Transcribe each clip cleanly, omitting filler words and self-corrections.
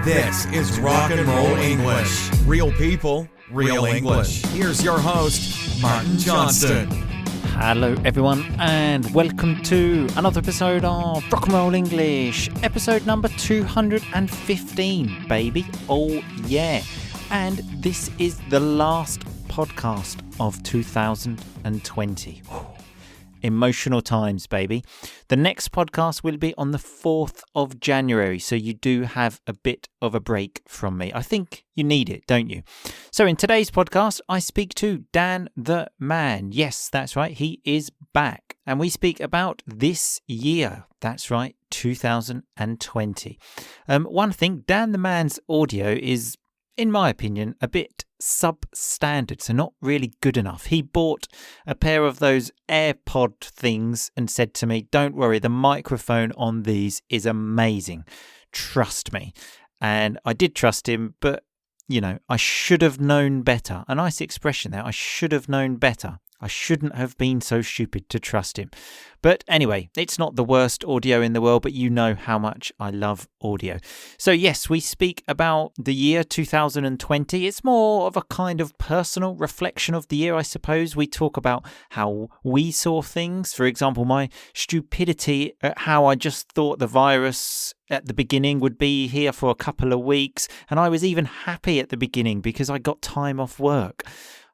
This is Rock and Roll English. Real people, real English. Here's your host, Martin Johnston. Hello everyone and welcome to another episode of Rock and Roll English, episode number 215, baby. Oh yeah. And this is the last podcast of 2020. Emotional times, baby. The next podcast will be on the 4th of January, so you do have a bit of a break from me. I think you need it, don't you? So in today's podcast, I speak to Dan the Man. Yes, that's right, he is back. And we speak about this year. That's right, 2020. One thing, Dan the Man's audio is, in my opinion, a bit substandard, so not really good enough. He bought a pair of those AirPod things and said to me, don't worry, the microphone on these is amazing. Trust me. And I did trust him, but, you know, I should have known better. A nice expression there. I should have known better. I shouldn't have been so stupid to trust him. But anyway, it's not the worst audio in the world, but you know how much I love audio. So yes, we speak about the year 2020. It's more of a kind of personal reflection of the year, I suppose. We talk about how we saw things. For example, my stupidity at how I just thought the virus at the beginning would be here for a couple of weeks. And I was even happy at the beginning because I got time off work.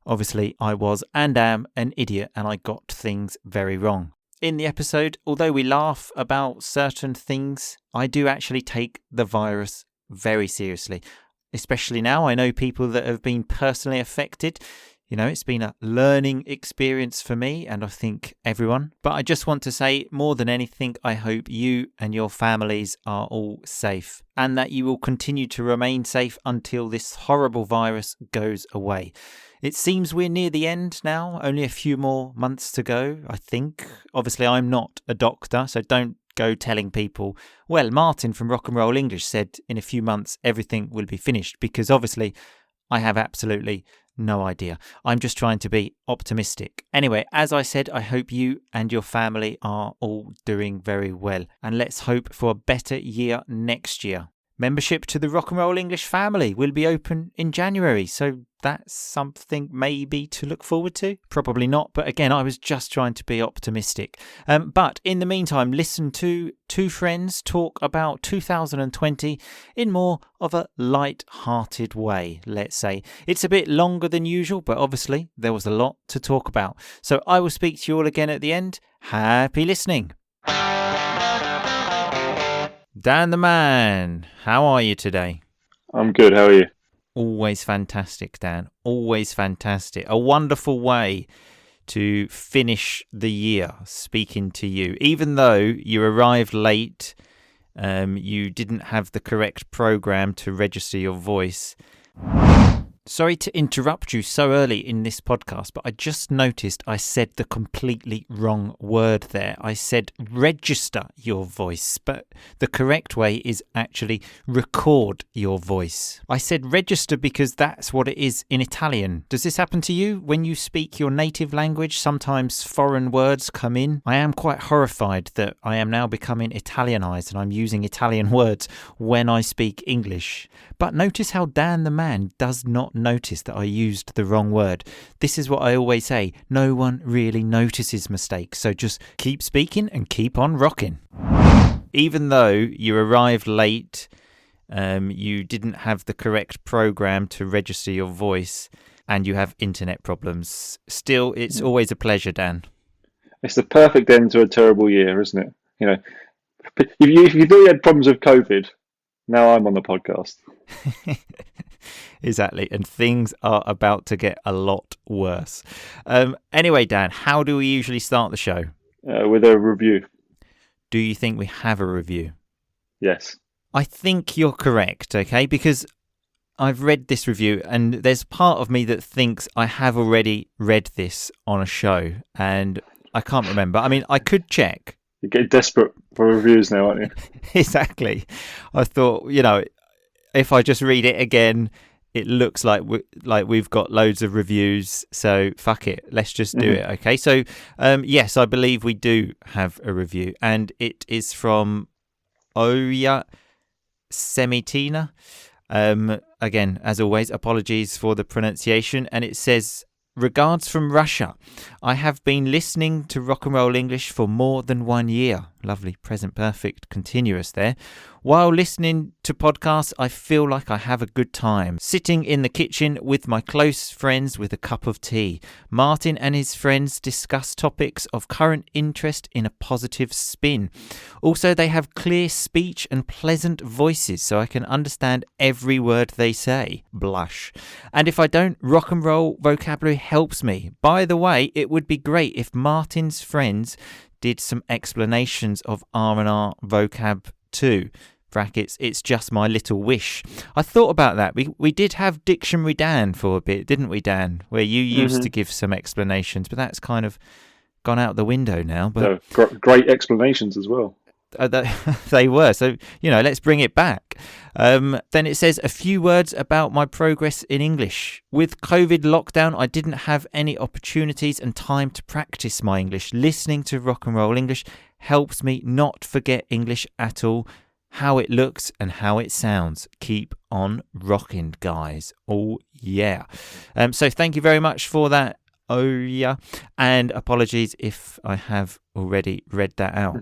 Obviously, I was and am an idiot and I got things very wrong. In the episode, although we laugh about certain things, I do actually take the virus very seriously. Especially now, I know people that have been personally affected. You know, it's been a learning experience for me and I think everyone. But I just want to say, more than anything, I hope you and your families are all safe and that you will continue to remain safe until this horrible virus goes away. It seems we're near the end now, only a few more months to go, I think. Obviously, I'm not a doctor, so don't go telling people, well, Martin from Rock and Roll English said in a few months everything will be finished, because obviously I have absolutely no idea. I'm just trying to be optimistic. Anyway, as I said, I hope you and your family are all doing very well. And let's hope for a better year next year. Membership to the Rock and Roll English family will be open in January, so that's something maybe to look forward to. Probably not, but again, I was just trying to be optimistic. But in the meantime, listen to two friends talk about 2020 in more of a light-hearted way, let's say. It's a bit longer than usual, but obviously there was a lot to talk about. So I will speak to you all again at the end. Happy listening. Dan the Man, how are you today? I'm good, how are you? Always fantastic, Dan. Always fantastic. A wonderful way to finish the year speaking to you. Even though you arrived late, you didn't have the correct program to register your voice. Sorry to interrupt you so early in this podcast, but I just noticed I said the completely wrong word there. I said register your voice, but the correct way is actually record your voice. I said register because that's what it is in Italian. Does this happen to you when you speak your native language? Sometimes foreign words come in. I am quite horrified that I am now becoming Italianized and I'm using Italian words when I speak English. But notice how Dan the Man does not notice that I used the wrong word. This is what I always say. No one really notices mistakes, so just keep speaking and keep on rocking. Even though you arrived late, you didn't have the correct program to register your voice, and you have internet problems. Still, it's always a pleasure, Dan. It's the perfect end to a terrible year, isn't it? You know, if you thought you had problems with COVID, now I'm on the podcast. Exactly, and things are about to get a lot worse. Anyway, Dan, how do we usually start the show? With a review. Do you think we have a review? Yes. I think you're correct, okay? Because I've read this review, and there's part of me that thinks I have already read this on a show, and I can't remember. I mean, I could check. You're getting desperate for reviews now, aren't you? Exactly. I thought, you know, if I just read it again, it looks like we've got loads of reviews, so fuck it, let's just do it. Okay, so yes, I believe we do have a review, and it is from Oya Semitina. Again, as always, apologies for the pronunciation. And it says, regards from Russia. I have been listening to Rock and Roll English for more than 1 year. Lovely, present perfect, continuous there. While listening to podcasts, I feel like I have a good time. Sitting in the kitchen with my close friends with a cup of tea. Martin and his friends discuss topics of current interest in a positive spin. Also, they have clear speech and pleasant voices, so I can understand every word they say. Blush. And if I don't, rock and roll vocabulary helps me. By the way, it would be great if Martin's friends did some explanations of R&R vocab too. Brackets, it's just my little wish. I thought about that. We did have Dictionary Dan for a bit, didn't we, Dan? Where you used to give some explanations, but that's kind of gone out the window now. But great explanations as well. They were. So, let's bring it back. Then it says a few words about my progress in English. With COVID lockdown, I didn't have any opportunities and time to practice my English. Listening to Rock and Roll English helps me not forget English at all. How it looks and how it sounds. Keep on rocking, guys. Oh, yeah. So thank you very much for that. Oh, yeah. And apologies if I have already read that out.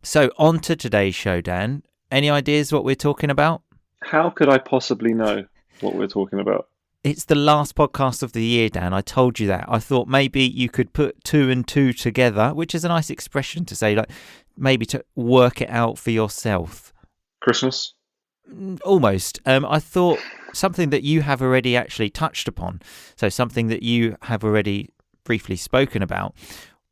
So on to today's show, Dan. Any ideas what we're talking about? How could I possibly know what we're talking about? It's the last podcast of the year, Dan. I told you that. I thought maybe you could put 2 and 2 together, which is a nice expression to say, like maybe to work it out for yourself. Christmas? Almost. I thought something that you have already actually touched upon. So something that you have already briefly spoken about.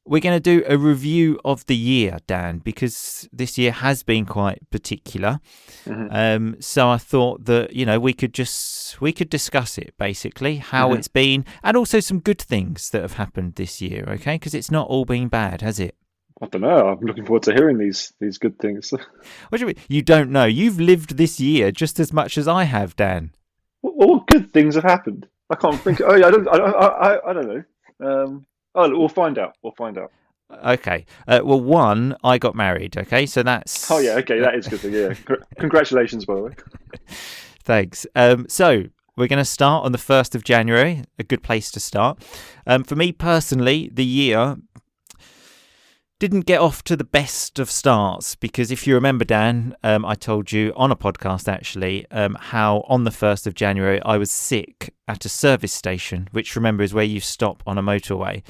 We're going to do a review of the year, Dan, because this year has been quite particular. So I thought that, we could discuss it, basically, how it's been, and also some good things that have happened this year, okay? Because it's not all been bad, has it? I don't know. I'm looking forward to hearing these good things. What do you mean? You don't know. You've lived this year just as much as I have, Dan. What good things have happened? I can't think. Oh, yeah, I don't know. We'll find out. Okay. Well, one, I got married. Okay, so that's. Oh yeah. Okay, that is good. Yeah. Congratulations, by the way. Thanks. So we're going to start on the 1st of January. A good place to start. For me personally, the year didn't get off to the best of starts because if you remember, Dan, I told you on a podcast actually how on the 1st of January I was sick at a service station, which remember is where you stop on a motorway.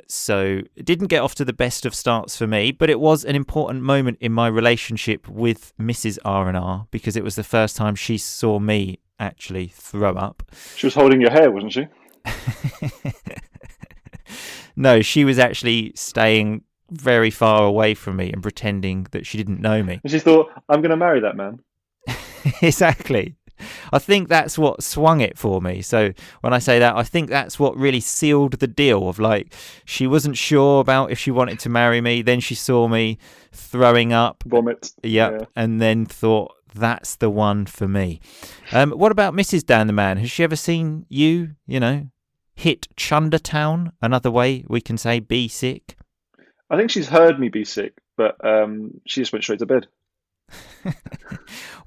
So it didn't get off to the best of starts for me, but it was an important moment in my relationship with Mrs. R&R because it was the first time she saw me actually throw up. She was holding your hair, wasn't she? No, she was actually staying very far away from me and pretending that she didn't know me. And she thought, I'm going to marry that man. Exactly. I think that's what swung it for me. So when I say that, I think that's what really sealed the deal of like, she wasn't sure about if she wanted to marry me. Then she saw me throwing up. Vomit. Yep. Yeah. And then thought, that's the one for me. What about Mrs. Dan the Man? Has she ever seen you, hit Chundertown? Another way we can say be sick. I think she's heard me be sick, but she just went straight to bed.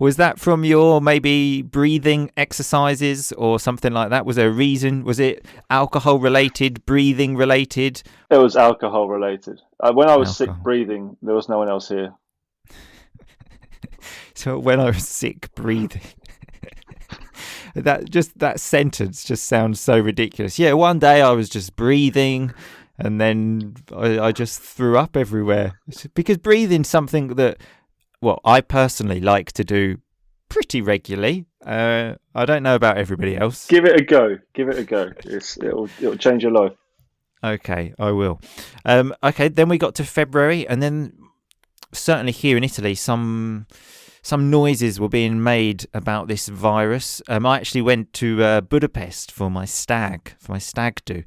Was that from your maybe breathing exercises or something like that? Was there a reason? Was it alcohol related, breathing related? It was alcohol related. When I was sick breathing, there was no one else here. So when I was sick breathing. That sentence just sounds so ridiculous. Yeah, one day I was just breathing and then I just threw up everywhere. Because breathing's something that, well, I personally like to do pretty regularly. I don't know about everybody else. Give it a go. It'll change your life. Okay, I will. Okay, then we got to February, and then certainly here in Italy, some noises were being made about this virus. I actually went to Budapest for my stag do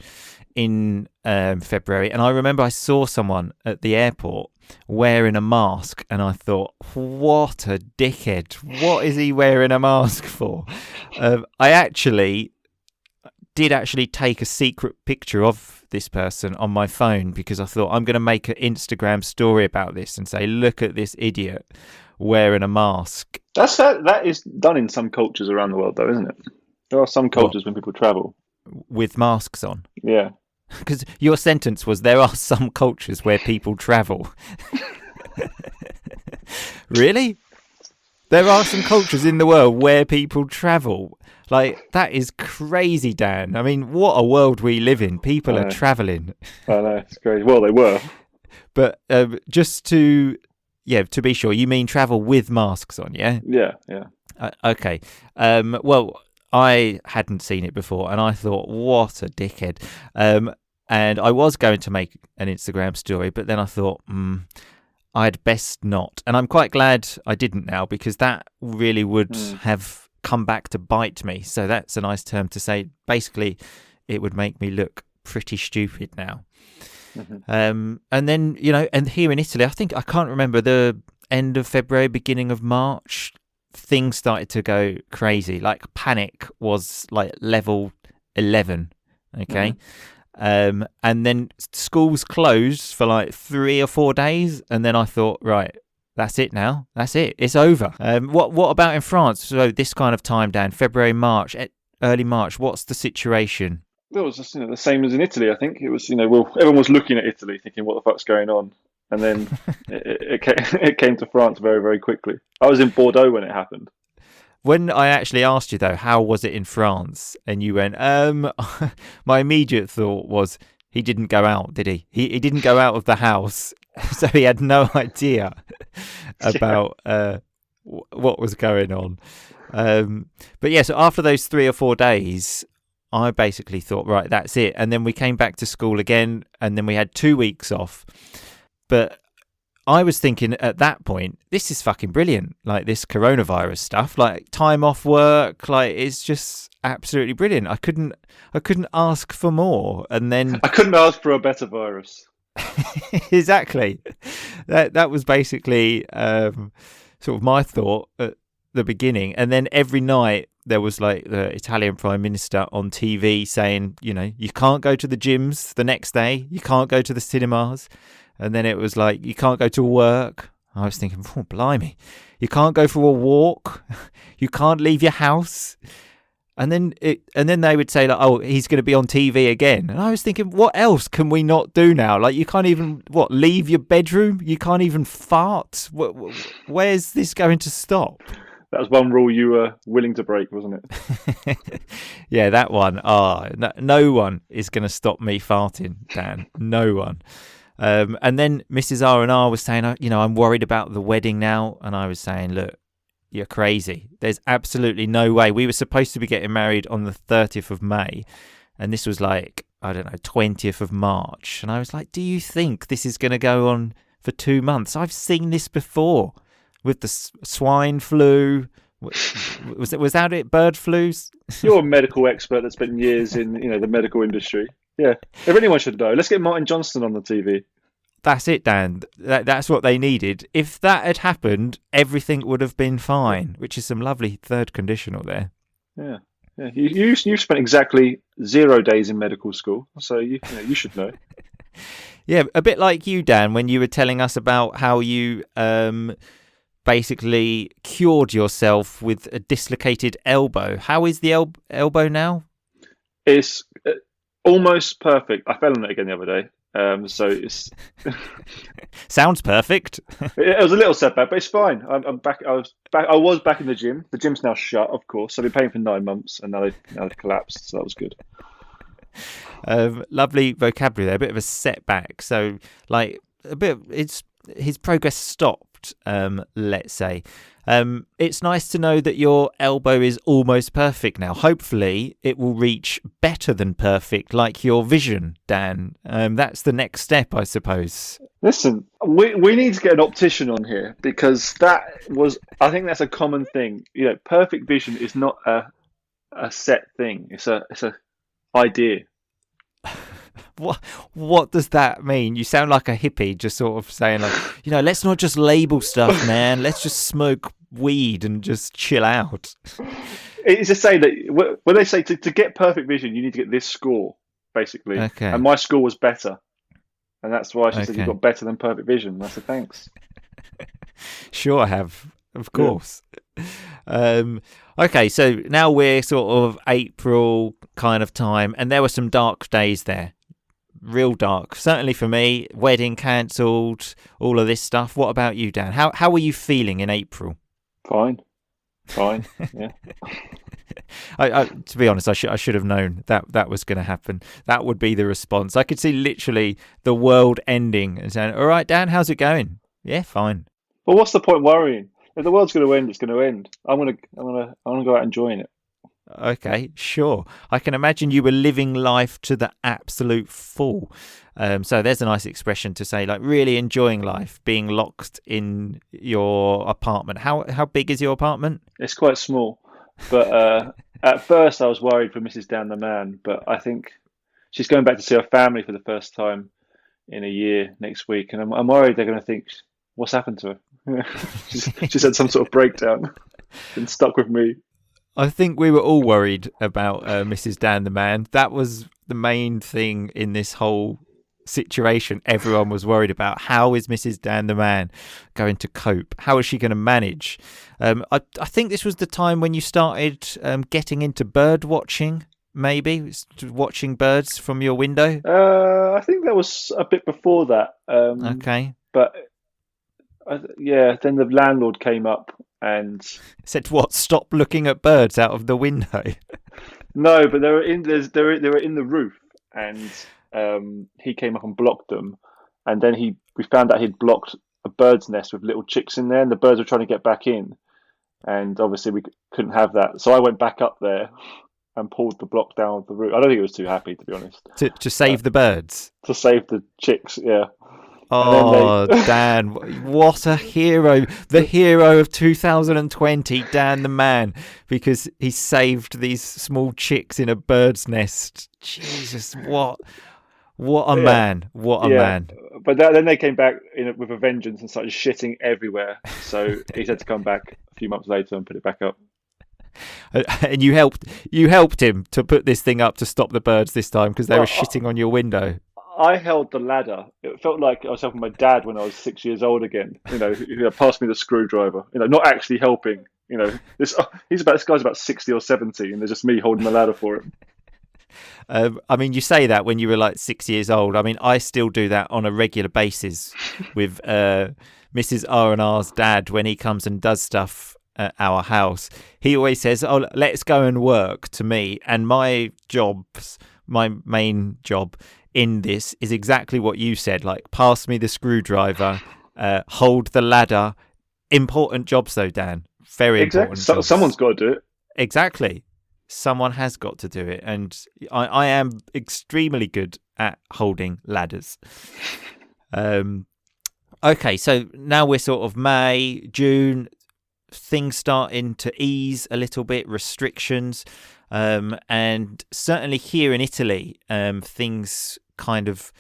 in February, and I remember I saw someone at the airport wearing a mask, and I thought, what a dickhead. What is he wearing a mask for? I did actually take a secret picture of this person on my phone because I thought I'm going to make an Instagram story about this and say, look at this idiot wearing a mask. That is done in some cultures around the world, though, isn't it? There are some cultures when people travel with masks on. Yeah. Because your sentence was, there are some cultures where people travel. Really? There are some cultures in the world where people travel. Like, that is crazy, Dan. I mean, what a world we live in. People are travelling. I know, it's crazy. Well, they were. But just to be sure, you mean travel with masks on, yeah? Yeah. Okay. Well, I hadn't seen it before, and I thought, what a dickhead. And I was going to make an Instagram story, but then I thought, I'd best not. And I'm quite glad I didn't now, because that really would have come back to bite me. So that's a nice term to say. Basically, it would make me look pretty stupid now. Mm-hmm. And then, and here in Italy, I can't remember, the end of February, beginning of March, things started to go crazy. Like, panic was like level 11. Okay. And then schools closed for like 3 or 4 days, and then I thought, right, that's it now. That's it. It's over. What about in France? So this kind of time, Dan, February, March, early March. What's the situation? It was just the same as in Italy. I think it was everyone was looking at Italy, thinking, what the fuck's going on? And then it came to France very, very quickly. I was in Bordeaux when it happened. When I actually asked you, though, how was it in France? And you went, my immediate thought was, he didn't go out, did he? He didn't go out of the house, so he had no idea about what was going on. But yeah, so after those 3 or 4 days, I basically thought, right, that's it. And then we came back to school again, and then we had 2 weeks off. But I was thinking at that point, this is fucking brilliant. Like, this coronavirus stuff, like time off work, like, it's just absolutely brilliant. I couldn't ask for more. And then I couldn't ask for a better virus. Exactly. That was basically sort of my thought at the beginning. And then every night there was like the Italian Prime Minister on TV saying, you can't go to the gyms the next day, you can't go to the cinemas. And then it was like, you can't go to work. I was thinking, oh, blimey. You can't go for a walk. You can't leave your house. And then they would say, like, oh, he's going to be on TV again. And I was thinking, what else can we not do now? Like, you can't even, leave your bedroom? You can't even fart? Where's this going to stop? That was one rule you were willing to break, wasn't it? Yeah, that one. No one is going to stop me farting, Dan. No one. And then Mrs. R&R was saying, I'm worried about the wedding now. And I was saying, look, you're crazy. There's absolutely no way. We were supposed to be getting married on the 30th of May. And this was like, 20th of March. And I was like, do you think this is going to go on for 2 months? I've seen this before with the swine flu. Was that it? Bird flus? You're a medical expert that's spent years in the medical industry. Yeah, if anyone should know, let's get Martin Johnston on the TV. That's it, Dan. That's what they needed. If that had happened, everything would have been fine, which is some lovely third conditional there. Yeah. You spent exactly 0 days in medical school, so you should know. Yeah, a bit like you, Dan, when you were telling us about how you basically cured yourself with a dislocated elbow. How is the elbow now? It's almost perfect. I fell on it again the other day. So it's sounds perfect. It was a little setback, but it's fine. I'm back. I was back in the gym. The gym's now shut, of course. I've been paying for 9 months, and now they've collapsed. So that was good. Lovely vocabulary there. A bit of a setback. So, like, his progress stopped. Let's say. It's nice to know that your elbow is almost perfect now. Hopefully it will reach better than perfect, like your vision, Dan. That's the next step, I suppose. Listen, we need to get an optician on here, because I think that's a common thing. Perfect vision is not a set thing. It's a idea. What does that mean? You sound like a hippie, just sort of saying, like, let's not just label stuff, man. Let's just smoke weed and just chill out. It's to say that when they say to get perfect vision, you need to get this score, basically. Okay. And my score was better. And that's why she said you got better than perfect vision. I said, thanks. Sure, I have, of course. Okay, so now we're sort of April kind of time, and there were some dark days there. Real dark. Certainly for me, wedding cancelled, all of this stuff. What about you, Dan? How were you feeling in April? Fine. Yeah. To be honest, I should have known that was going to happen. That would be the response. I could see literally the world ending and saying, "All right, Dan, how's it going?" Yeah, fine. Well, what's the point worrying? If the world's going to end, it's going to end. I'm gonna go out enjoying it. Okay, sure. I can imagine you were living life to the absolute full. So there's a nice expression to say, like, really enjoying life, being locked in your apartment. How big is your apartment? It's quite small, but at first I was worried for Mrs. Dan the man, but I think she's going back to see her family for the first time in a year next week, and I'm worried they're going to think, what's happened to her? She's had some sort of breakdown, been stuck with me. I think we were all worried about Mrs. Dan the man. That was the main thing in this whole situation. Everyone was worried about how is Mrs. Dan the man going to cope? How is she going to manage? I think this was the time when you started getting into bird watching, maybe watching birds from your window. I think that was a bit before that. Okay. But yeah, then the landlord came up and said, "What? Stop looking at birds out of the window." No, but they were in the roof, and he came up and blocked them, and then we found out he'd blocked a bird's nest with little chicks in there, and the birds were trying to get back in, and obviously we couldn't have that. So I went back up there and pulled the block down of the roof. I don't think he was too happy, to be honest. To save the birds. To save the chicks, yeah. Oh, Dan, what a hero. The hero of 2020, Dan the man, because he saved these small chicks in a bird's nest. Jesus, what a man. What a man. But then they came back with a vengeance and started shitting everywhere. So he had to come back a few months later and put it back up. And you helped him to put this thing up to stop the birds this time because they were shitting on your window. I held the ladder. It felt like I was helping my dad when I was 6 years old again. He passed me the screwdriver. Not actually helping. This guy's about 60 or 70, and there's just me holding the ladder for him. I mean, you say that when you were like 6 years old. I mean, I still do that on a regular basis with Mrs. R&R's dad when he comes and does stuff at our house. He always says, "Oh, let's go and work," to me, and my main job in this is exactly what you said, like pass me the screwdriver, hold the ladder. Important jobs though, Dan. Very important jobs. Someone's got to do it. Exactly. Someone has got to do it, and I am extremely good at holding ladders. Okay, so now we're sort of May, June, things starting to ease a little bit, restrictions. And certainly here in Italy, things kind of...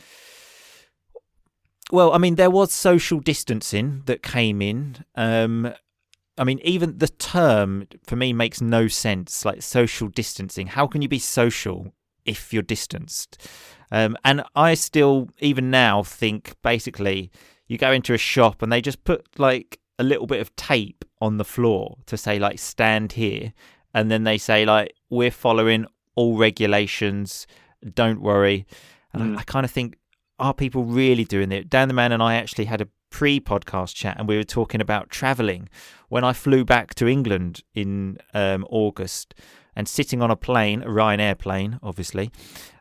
Well, I mean, there was social distancing that came in. I mean, even the term, for me, makes no sense, like social distancing. How can you be social if you're distanced? And I still, even now, think, basically, you go into a shop and they just put, like, a little bit of tape on the floor to say, like, stand here. And then they say, like, we're following all regulations, don't worry. And I kind of think, are people really doing it? Dan the Man and I actually had a pre-podcast chat and we were talking about travelling. When I flew back to England in August and sitting on a plane, a Ryanair plane, obviously,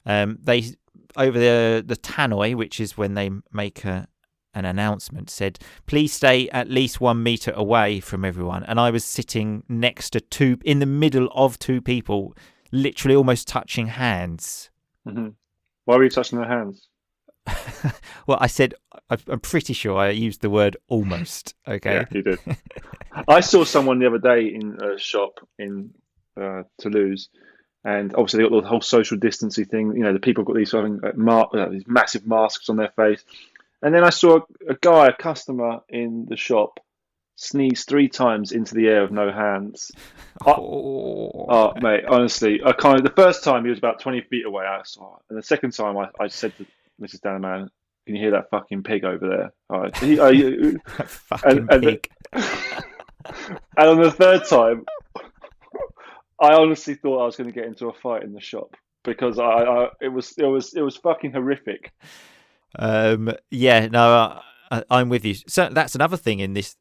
they, over the tannoy, which is when they make an announcement, said, please stay at least 1 metre away from everyone. And I was sitting next to in the middle of two people, literally almost touching hands. Mm-hmm. Why were you touching their hands? Well, I said, I'm pretty sure I used the word almost. Okay. Yeah, you did. I saw someone the other day in a shop in Toulouse, and obviously they got the whole social distancing thing. You know, the people got these these massive masks on their face. And then I saw a customer in the shop, sneeze 3 times into the air with no hands. Oh, mate, honestly, I can't. The first time he was about 20 feet away, I saw it. And the second time I said to Mrs. Danaman, can you hear that fucking pig over there? All right. Fucking pig. And on the third time, I honestly thought I was going to get into a fight in the shop because it was fucking horrific. Yeah, no, I'm with you. So that's another thing in this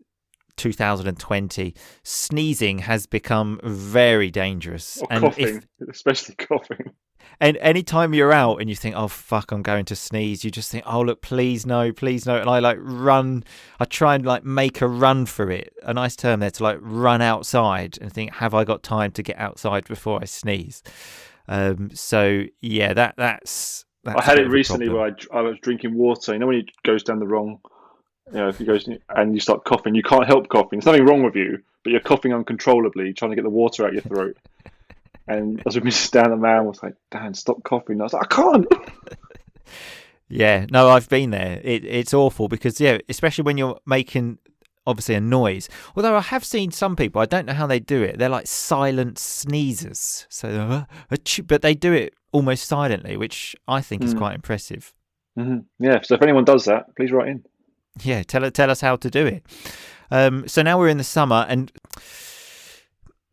2020. Sneezing has become very dangerous. Or coughing, especially coughing. And anytime you're out and you think, oh, fuck, I'm going to sneeze, you just think, oh, look, please no. And I run. I try and make a run for it. A nice term there, to run outside and think, have I got time to get outside before I sneeze? So, yeah, that's I had it recently where I was drinking water. You know when it goes down the wrong, if it goes and you start coughing, you can't help coughing. There's nothing wrong with you, but you're coughing uncontrollably, trying to get the water out your throat. And I was with Mrs. Dan, the man was like, Dan, stop coughing. And I was like, I can't. Yeah, no, I've been there. It's awful because, especially when you're making, obviously, a noise. Although I have seen some people, I don't know how they do it. They're like silent sneezers. So, but they do it almost silently, which I think is quite impressive. Mm-hmm. Yeah, so if anyone does that, please write in. Yeah, tell us how to do it. So now we're in the summer and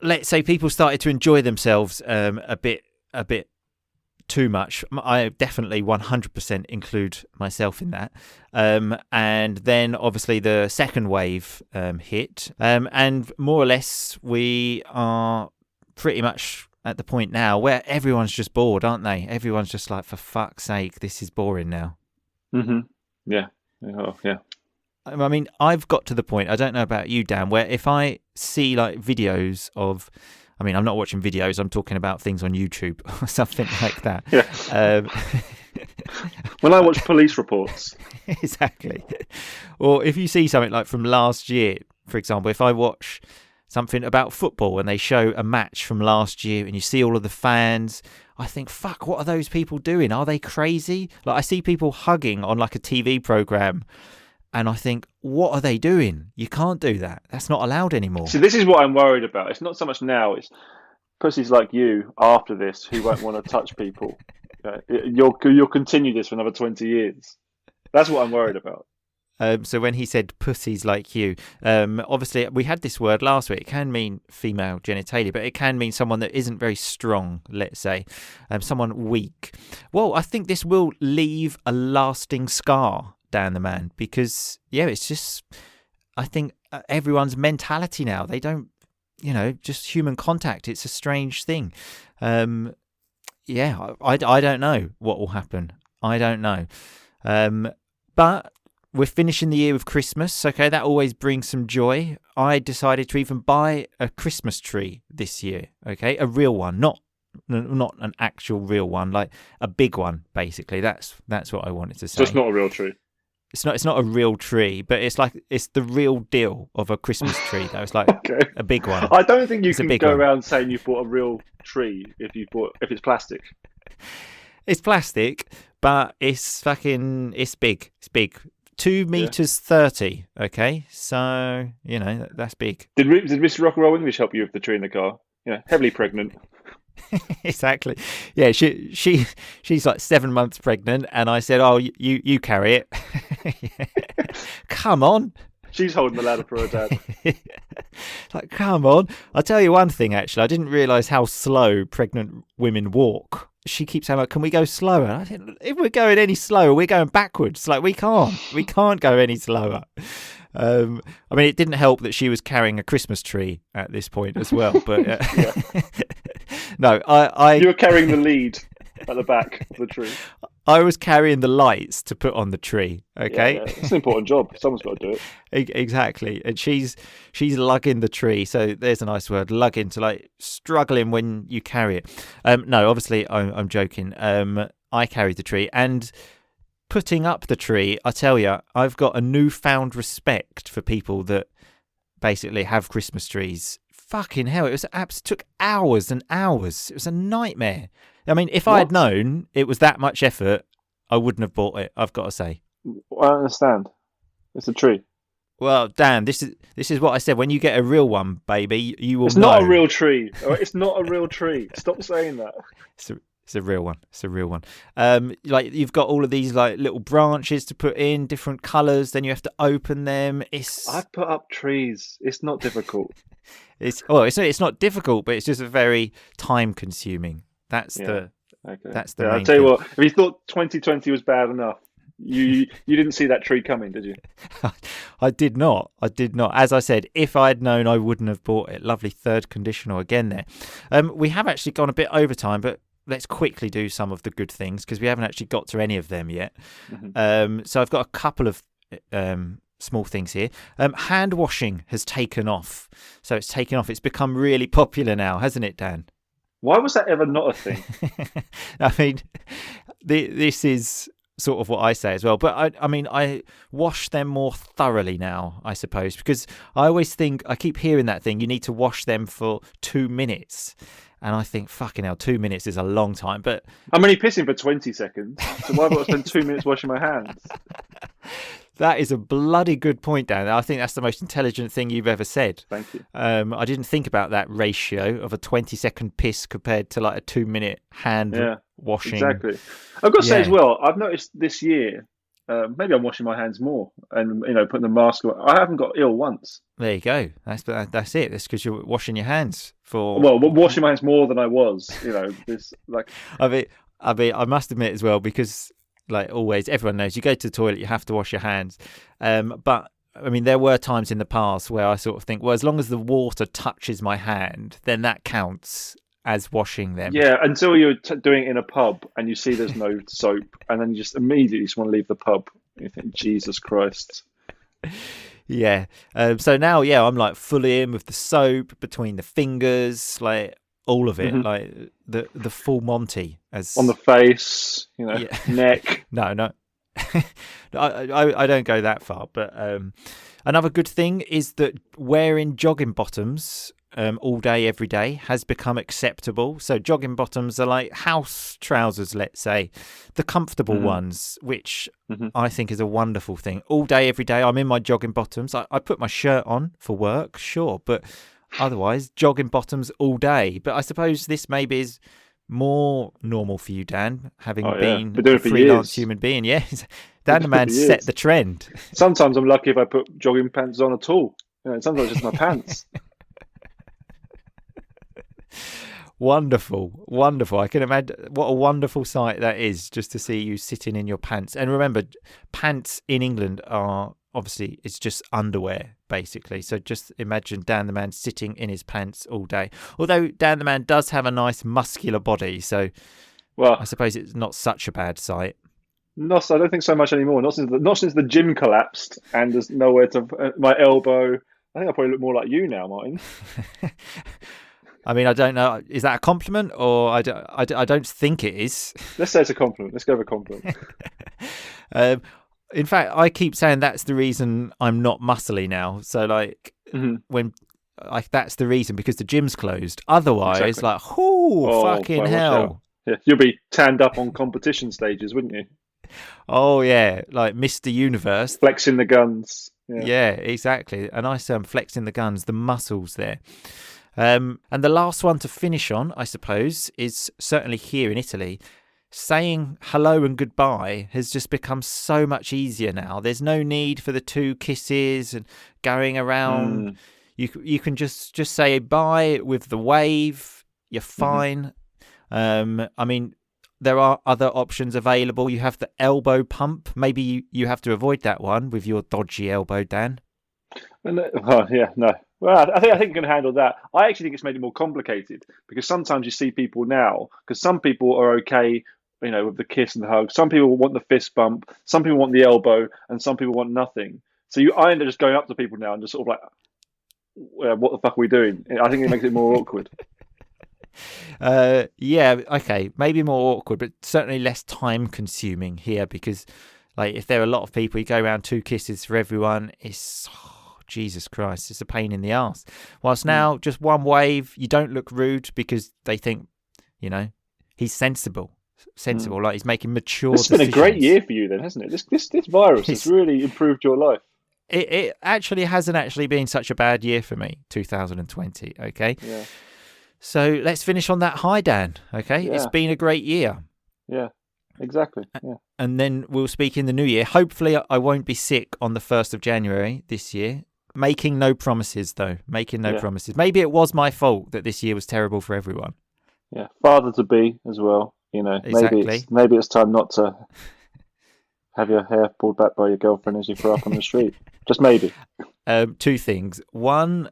let's say people started to enjoy themselves a bit too much. I definitely 100% include myself in that. And then obviously the second wave hit. And more or less we are pretty much at the point now where everyone's just bored, aren't they? Everyone's just like, for fuck's sake, this is boring now. Mm-hmm. Yeah. Oh, yeah. I mean, I've got to the point, I don't know about you, Dan, where if I see videos of, I mean, I'm not watching videos, I'm talking about things on YouTube or something like that. Yeah. When I watch police reports. Exactly. Or if you see something from last year, for example, if I watch something about football and they show a match from last year and you see all of the fans, I think, fuck, what are those people doing? Are they crazy? I see people hugging on a TV program. And I think, what are they doing? You can't do that. That's not allowed anymore. See, this is what I'm worried about. It's not so much now. It's pussies like you after this who won't want to touch people. You'll continue this for another 20 years. That's what I'm worried about. So when he said pussies like you, obviously we had this word last week. It can mean female genitalia, but it can mean someone that isn't very strong, let's say, someone weak. Well, I think this will leave a lasting scar, Dan the man, because it's just, I think everyone's mentality now, they don't, just human contact, it's a strange thing. I don't know what will happen. I don't know. But we're finishing the year with Christmas. Okay, that always brings some joy. I decided to even buy a Christmas tree this year. Okay, a real one, not an actual real one, like a big one. Basically, that's what I wanted to say. So it's not a real tree. It's not a real tree, but it's the real deal of a Christmas tree. That was okay. A big one. I don't think you can go around saying you bought a real tree if it's plastic. It's plastic, but it's big. It's big. 2 meters 30. Okay, so that's big. Did Mr. Rock and Roll English help you with the tree in the car? Yeah, heavily pregnant. Exactly. Yeah, she's like 7 months pregnant, and I said, "Oh, you carry it." Come on. She's holding the ladder for her dad. Come on. I'll tell you one thing. Actually, I didn't realise how slow pregnant women walk. She keeps saying, "Can we go slower?" And I think, if we're going any slower, we're going backwards. We can't go any slower. I mean, it didn't help that she was carrying a Christmas tree at this point as well. But no, you were carrying the lead at the back of the tree. I was carrying the lights to put on the tree. Okay, yeah. It's an important job. Someone's got to do it. Exactly, and she's lugging the tree. So there's a nice word, lugging, to struggling when you carry it. No, obviously I'm joking. I carried the tree, and putting up the tree, I tell you, I've got a newfound respect for people that basically have Christmas trees. Fucking hell, it took hours and hours. It was a nightmare. I mean, if I had known it was that much effort, I wouldn't have bought it, I've got to say. I don't understand. It's a tree. Well, Dan, this is what I said. When you get a real one, baby, you will know. It's not a real tree. All right? It's not a real tree. Stop saying that. It's a real one. It's a real one. Like you've got all of these like little branches to put in different colours. Then you have to open them. I've put up trees. It's not difficult. It's not difficult, but it's just a very time consuming. That's Okay. the main I'll tell you thing. what. If you thought 2020 was bad enough, you didn't see that tree coming, did you? I did not. As I said, if I had known, I wouldn't have bought it. Lovely third conditional again there. We have actually gone a bit over time, but let's quickly do some of the good things because we haven't actually got to any of them yet. So I've got a couple of small things here. Hand washing has taken off. So it's taken off. It's become really popular now, hasn't it, Dan? Why was that ever not a thing? I mean, this is sort of what I say as well. But I mean, I wash them more thoroughly now, I suppose, because I always think, I keep hearing that thing, you need to wash them for 2 minutes. And I think, fucking hell, 2 minutes is a long time. But I'm only pissing for 20 seconds. So why would I spend 2 minutes washing my hands? that is a bloody good point, Dan. I think that's the most intelligent thing you've ever said. Thank you. I didn't think about that ratio of a 20-second piss compared to like a 2-minute hand washing. Exactly. I've got to say as well, I've noticed this year, maybe I'm washing my hands more and putting the mask on. I haven't got ill once. There you go. That's it. That's because you're washing your hands for. Well, washing my hands more than I was. This like. I mean, I must admit as well, because like always, everyone knows you go to the toilet, you have to wash your hands. But I mean, there were times in the past where I sort of think, well, as long as the water touches my hand, then that counts as washing them. Yeah, until you're doing it in a pub and you see there's no soap, and then you just immediately just want to leave the pub. You think, Jesus Christ. Yeah. So now, I'm like fully in with the soap between the fingers, like all of it, like the full Monty. As on the face, neck. No. I don't go that far. But another good thing is that wearing jogging bottoms all day, every day has become acceptable. So jogging bottoms are like house trousers, let's say, the comfortable ones, which I think is a wonderful thing. All day, every day, I'm in my jogging bottoms. I put my shirt on for work, sure, but otherwise, jogging bottoms all day. But I suppose this maybe is more normal for you, Dan, having been a freelance human being. Yes, Dan the man set the trend. Sometimes I'm lucky if I put jogging pants on at all. Sometimes it's just my pants. Wonderful. I can imagine what a wonderful sight that is, just to see you sitting in your pants. And remember, pants in England are obviously, it's just underwear basically. So just imagine Dan the man sitting in his pants all day. Although Dan the man does have a nice muscular body, so I suppose it's not such a bad sight. I don't think so much anymore. Not since the gym collapsed and there's nowhere to my elbow. I think I probably look more like you now, Martin. I mean, I don't know. Is that a compliment, or I don't think it is. Let's say it's a compliment. Let's go with a compliment. In fact, I keep saying that's the reason I'm not muscly now. So, like, when that's the reason, because the gym's closed. Otherwise, like, fucking hell. Yeah, you'll be tanned up on competition stages, wouldn't you? Oh, yeah. Like Mr. Universe. Flexing the guns. Yeah, exactly. A nice flexing the guns, the muscles there. And the last one to finish on, I suppose, is certainly here in Italy. Saying hello and goodbye has just become so much easier now. There's no need for the 2 kisses and going around. You can just say bye with the wave. You're fine. I mean, there are other options available. You have the elbow pump. Maybe you have to avoid that one with your dodgy elbow, Dan. No. Well, I think you can handle that. I actually think it's made it more complicated because sometimes you see people now, because some people are okay, with the kiss and the hug. Some people want the fist bump. Some people want the elbow, and some people want nothing. So I end up just going up to people now and just sort of like, what the fuck are we doing? I think it makes it more awkward. Okay, maybe more awkward, but certainly less time consuming here, because like if there are a lot of people, you go around 2 kisses for everyone, it's Jesus Christ, it's a pain in the arse. Whilst now, just one wave, you don't look rude because they think, he's sensible, like he's making mature decisions. It's been a great year for you then, hasn't it? This virus has really improved your life. It actually hasn't been such a bad year for me, 2020, okay? Yeah. So let's finish on that high, Dan. Okay, It's been a great year. Yeah, exactly. Yeah. And then we'll speak in the new year. Hopefully I won't be sick on the 1st of January this year. Making no promises, though. Making no promises. Maybe it was my fault that this year was terrible for everyone. Yeah, father to be as well. Exactly. Maybe it's time not to have your hair pulled back by your girlfriend as you throw up on the street. Just maybe. 2 things. 1,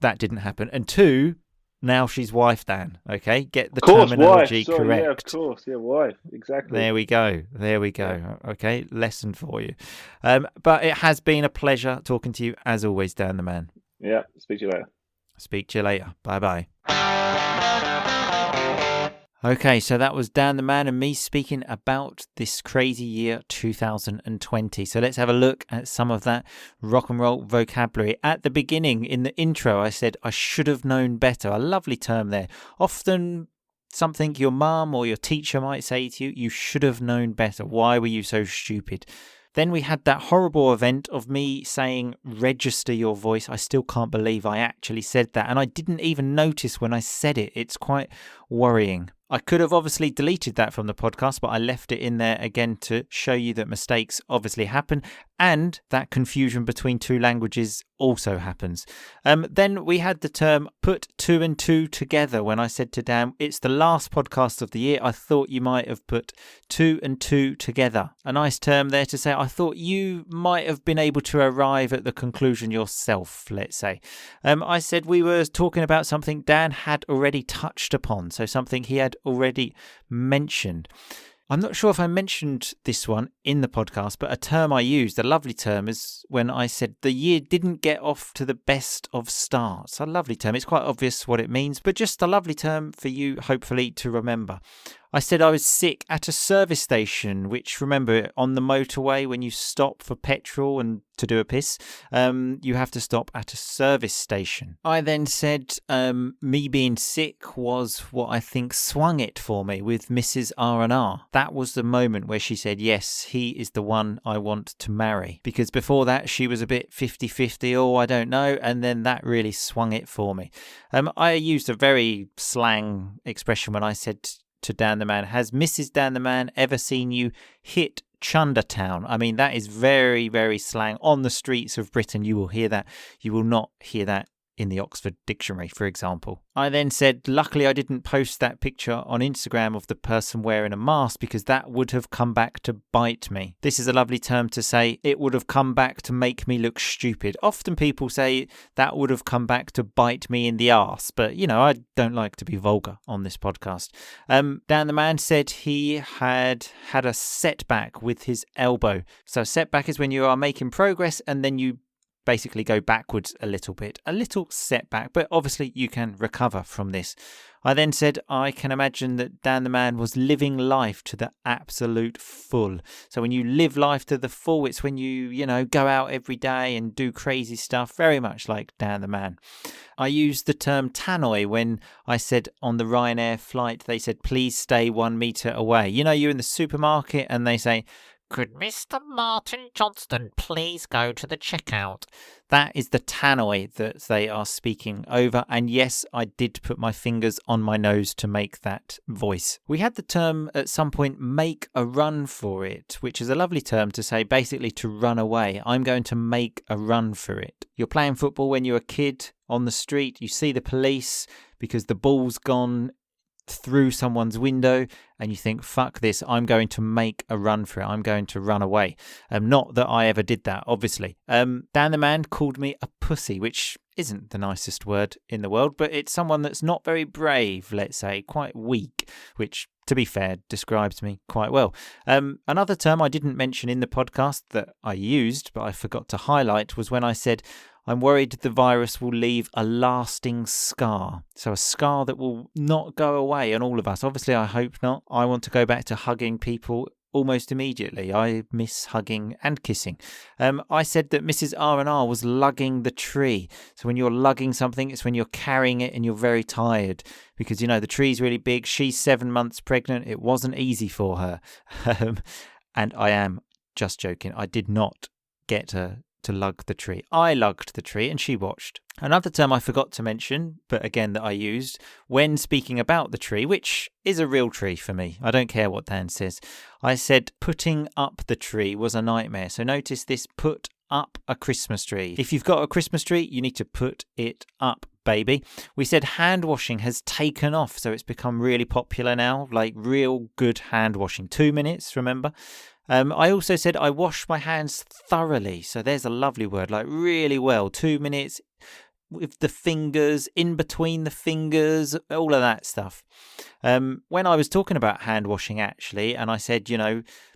that didn't happen. And 2, now she's wife, Dan. Okay, get the terminology correct. Yeah, of course. Yeah, wife. Exactly. There we go. Yeah. Okay, lesson for you. But it has been a pleasure talking to you as always, Dan the Man. Yeah. Speak to you later. Bye-bye. Okay, so that was Dan the Man and me speaking about this crazy year 2020. So let's have a look at some of that rock and roll vocabulary. At the beginning, in the intro, I said, I should have known better. A lovely term there. Often something your mum or your teacher might say to you, you should have known better. Why were you so stupid? Then we had that horrible event of me saying, register your voice. I still can't believe I actually said that. And I didn't even notice when I said it. It's quite worrying. I could have obviously deleted that from the podcast, but I left it in there again to show you that mistakes obviously happen and that confusion between 2 languages also happens. Then we had the term put 2 and 2 together when I said to Dan, it's the last podcast of the year. I thought you might have put 2 and 2 together. A nice term there to say, I thought you might have been able to arrive at the conclusion yourself, let's say. I said we were talking about something Dan had already touched upon, so something he had already mentioned. I'm not sure if I mentioned this one in the podcast, but a term I used, a lovely term, is when I said the year didn't get off to the best of starts. A lovely term. It's quite obvious what it means, but just a lovely term for you, hopefully, to remember. I said I was sick at a service station, which, remember, on the motorway, when you stop for petrol and to do a piss, you have to stop at a service station. I then said me being sick was what I think swung it for me with Mrs. R&R. That was the moment where she said, yes, he is the one I want to marry. Because before that, she was a bit 50-50, oh, I don't know, and then that really swung it for me. I used a very slang expression when I said to Dan the Man, has Mrs. Dan the Man ever seen you hit Chundertown? I mean, that is very, very slang. On the streets of Britain, you will hear that. You will not hear that in the Oxford Dictionary, for example. I then said, luckily I didn't post that picture on Instagram of the person wearing a mask because that would have come back to bite me. This is a lovely term to say, it would have come back to make me look stupid. Often people say that would have come back to bite me in the arse, but I don't like to be vulgar on this podcast. Dan the Man said he had a setback with his elbow. So setback is when you are making progress and then you basically go backwards a little bit, a little setback, but obviously you can recover from this. I then said I can imagine that Dan the Man was living life to the absolute full. So when you live life to the full, it's when you go out every day and do crazy stuff, very much like Dan the Man. I used the term tannoy when I said on the Ryanair flight, they said, please stay 1 metre away. You're in the supermarket and they say, could Mr. Martin Johnston please go to the checkout? That is the tannoy that they are speaking over. And yes, I did put my fingers on my nose to make that voice. We had the term at some point, make a run for it, which is a lovely term to say basically to run away. I'm going to make a run for it. You're playing football when you're a kid on the street. You see the police because the ball's gone through someone's window and you think, fuck this, I'm going to make a run for it. I'm going to run away. Not that I ever did that, obviously. Dan the Man called me a pussy, which isn't the nicest word in the world, but it's someone that's not very brave, let's say, quite weak, which, to be fair, describes me quite well. Another term I didn't mention in the podcast that I used, but I forgot to highlight, was when I said, I'm worried the virus will leave a lasting scar. So a scar that will not go away on all of us. Obviously, I hope not. I want to go back to hugging people almost immediately. I miss hugging and kissing. I said that Mrs. R&R was lugging the tree. So when you're lugging something, it's when you're carrying it and you're very tired. Because, the tree's really big. She's 7 months pregnant. It wasn't easy for her. And I am just joking. I did not get her to lug the tree. I lugged the tree and she watched. Another term I forgot to mention, but again that I used when speaking about the tree, which is a real tree for me. I don't care what Dan says. I said putting up the tree was a nightmare. So notice this, put up a Christmas tree. If you've got a Christmas tree, you need to put it up, baby. We said hand washing has taken off, so it's become really popular now, like real good hand washing. 2 minutes, remember? I also said I wash my hands thoroughly. So there's a lovely word, like really well. 2 minutes with the fingers, in between the fingers, all of that stuff. When I was talking about hand washing actually, and I said,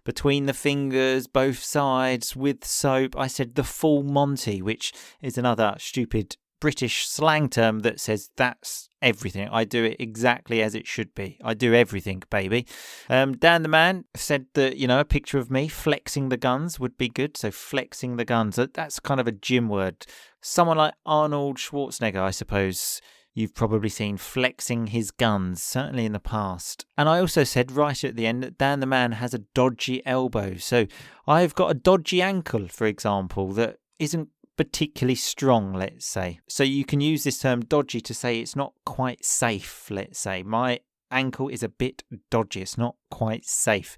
between the fingers, both sides, with soap, I said the full Monty, which is another stupid British slang term that says that's everything. I do it exactly as it should be. I do everything, baby. Dan the man said that, a picture of me flexing the guns would be good. So flexing the guns, that's kind of a gym word. Someone like Arnold Schwarzenegger, I suppose you've probably seen flexing his guns, certainly in the past. And I also said right at the end that Dan the man has a dodgy elbow. So I've got a dodgy ankle, for example, that isn't particularly strong, let's say. So you can use this term dodgy to say it's not quite safe, let's say. My ankle is a bit dodgy, it's not quite safe.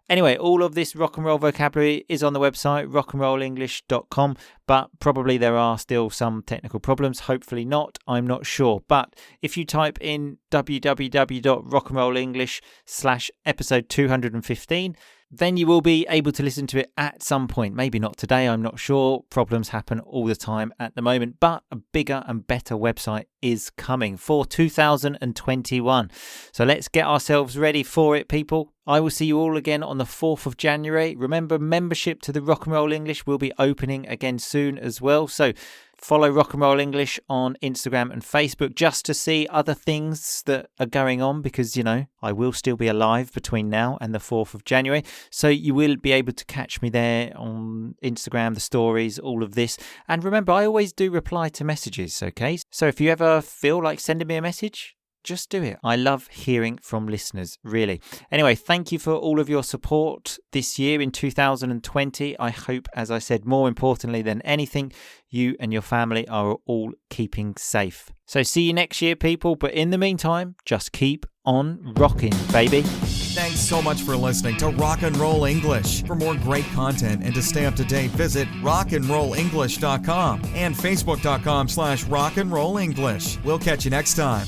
Anyway, all of this rock and roll vocabulary is on the website, rockandrollenglish.com, but probably there are still some technical problems. Hopefully not, I'm not sure. But if you type in www.rockandrollenglish/episode 215, then you will be able to listen to it at some point. Maybe not today, I'm not sure. Problems happen all the time at the moment, but a bigger and better website is coming for 2021. So let's get ourselves ready for it, people. I will see you all again on the 4th of January. Remember, membership to the Rock and Roll English will be opening again soon as well. So follow Rock and Roll English on Instagram and Facebook just to see other things that are going on because, I will still be alive between now and the 4th of January. So you will be able to catch me there on Instagram, the stories, all of this. And remember, I always do reply to messages, okay? So if you ever feel like sending me a message, just do it. I love hearing from listeners, really. Anyway, thank you for all of your support this year in 2020. I hope, as I said, more importantly than anything, you and your family are all keeping safe. So see you next year, people. But in the meantime, just keep on rocking, baby. Thanks so much for listening to Rock and Roll English. For more great content and to stay up to date, visit rockandrollenglish.com and facebook.com/rockandrollenglish. We'll catch you next time.